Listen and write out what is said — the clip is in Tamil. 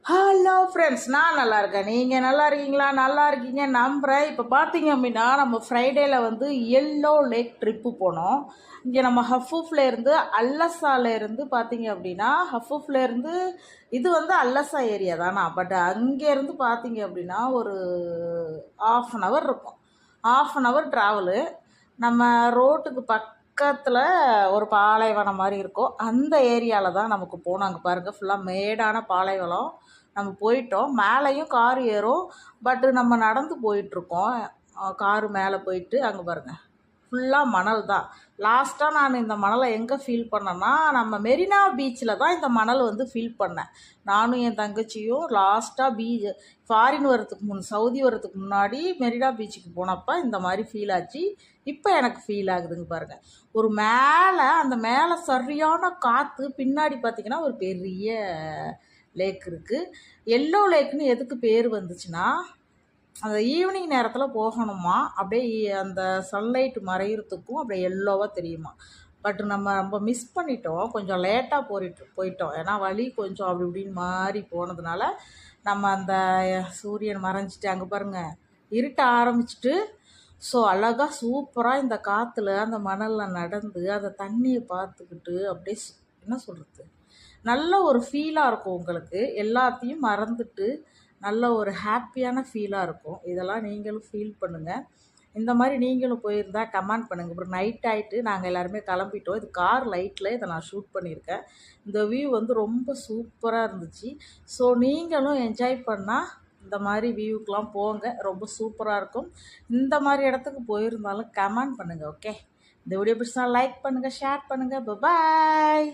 ஹலோ ஃப்ரெண்ட்ஸ், நான் நல்லா இருக்கேன். நீங்கள் நல்லா இருக்கீங்களா? நல்லா இருக்கீங்க நம்புகிறேன். இப்போ பார்த்தீங்க அப்படின்னா நம்ம ஃப்ரைடேயில் வந்து எல்லோ லேக் ட்ரிப்பு போனோம். இங்கே நம்ம ஹஃபூஃப்லேருந்து அல்லசாலேருந்து பார்த்தீங்க அப்படின்னா ஹஃபூஃப்லேருந்து இது வந்து அல்லசா ஏரியா தானா, பட் அங்கேருந்து பார்த்தீங்க அப்படின்னா ஒரு ½ இருக்கும். ½ ட்ராவலு. நம்ம ரோட்டுக்கு பக்கத்தில் ஒரு பாலைவனம் மாதிரி இருக்கும். அந்த ஏரியாவில் தான் நமக்கு போனோம். அங்கே பாருங்கள், ஃபுல்லாக மேடான பாலைவனம். நம்ம போயிட்டோம். மேலேயும் கார் ஏறும், பட்டு நம்ம நடந்து போயிட்டுருக்கோம். காரு மேலே போயிட்டு அங்கே பாருங்கள், ஃபுல்லாக மணல் தான். லாஸ்ட்டாக நான் இந்த மணலை எங்கே ஃபீல் பண்ணேன்னா, நம்ம மெரினா பீச்சில் தான் இந்த மணல் வந்து ஃபீல் பண்ணேன். நானும் என் தங்கச்சியும் லாஸ்ட்டாக ஃபாரின் வரத்துக்கு சவுதி வரத்துக்கு முன்னாடி மெரினா பீச்சுக்கு போனப்போ இந்த மாதிரி ஃபீல் ஆச்சு. இப்போ எனக்கு ஃபீல் ஆகுதுங்க பாருங்கள். ஒரு மேலே அந்த மேலே சரியான காற்று, பின்னாடி பார்த்திங்கன்னா ஒரு பெரிய லேக் இருக்குது. எல்லோ லேக்குன்னு எதுக்கு பேர் வந்துச்சுன்னா, அந்த ஈவினிங் நேரத்தில் போகணுமா, அப்படியே அந்த சன்லைட் மறையிறதுக்கும் அப்படியே எல்லோவாக தெரியுமா. பட் நம்ம ரொம்ப மிஸ் பண்ணிட்டோம், கொஞ்சம் லேட்டாக போயிட்டோம். ஏன்னா வழி கொஞ்சம் அப்படி இப்படின்னு மாறி போனதுனால நம்ம அந்த சூரியன் மறைஞ்சிட்டு அங்கே பாருங்கள் இருட்ட ஆரம்பிச்சிட்டு. ஸோ அழகாக சூப்பராக இந்த காற்றுல அந்த மணலில் நடந்து அந்த தண்ணியை பார்த்துக்கிட்டு அப்படியே என்ன சொல்கிறது, நல்ல ஒரு ஃபீலாக இருக்கும். உங்களுக்கு எல்லாத்தையும் மறந்துட்டு நல்ல ஒரு ஹாப்பியான ஃபீலாக இருக்கும். இதெல்லாம் நீங்களும் ஃபீல் பண்ணுங்கள். இந்த மாதிரி நீங்களும் போயிருந்தால் கமெண்ட் பண்ணுங்கள். அப்புறம் நைட் ஆகிட்டு நாங்கள் எல்லாருமே கிளம்பிட்டோம். இது கார் லைட்டில் இதை நான் ஷூட் பண்ணியிருக்கேன். இந்த வியூ வந்து ரொம்ப சூப்பராக இருந்துச்சு. ஸோ நீங்களும் என்ஜாய் பண்ணால் இந்த மாதிரி வியூக்கெலாம் போங்க, ரொம்ப சூப்பராக இருக்கும். இந்த மாதிரி இடத்துக்கு போயிருந்தாலும் கமெண்ட் பண்ணுங்கள். ஓகே, இந்த வீடியோ பிடிச்சா லைக் பண்ணுங்கள், ஷேர் பண்ணுங்கள். பாய்.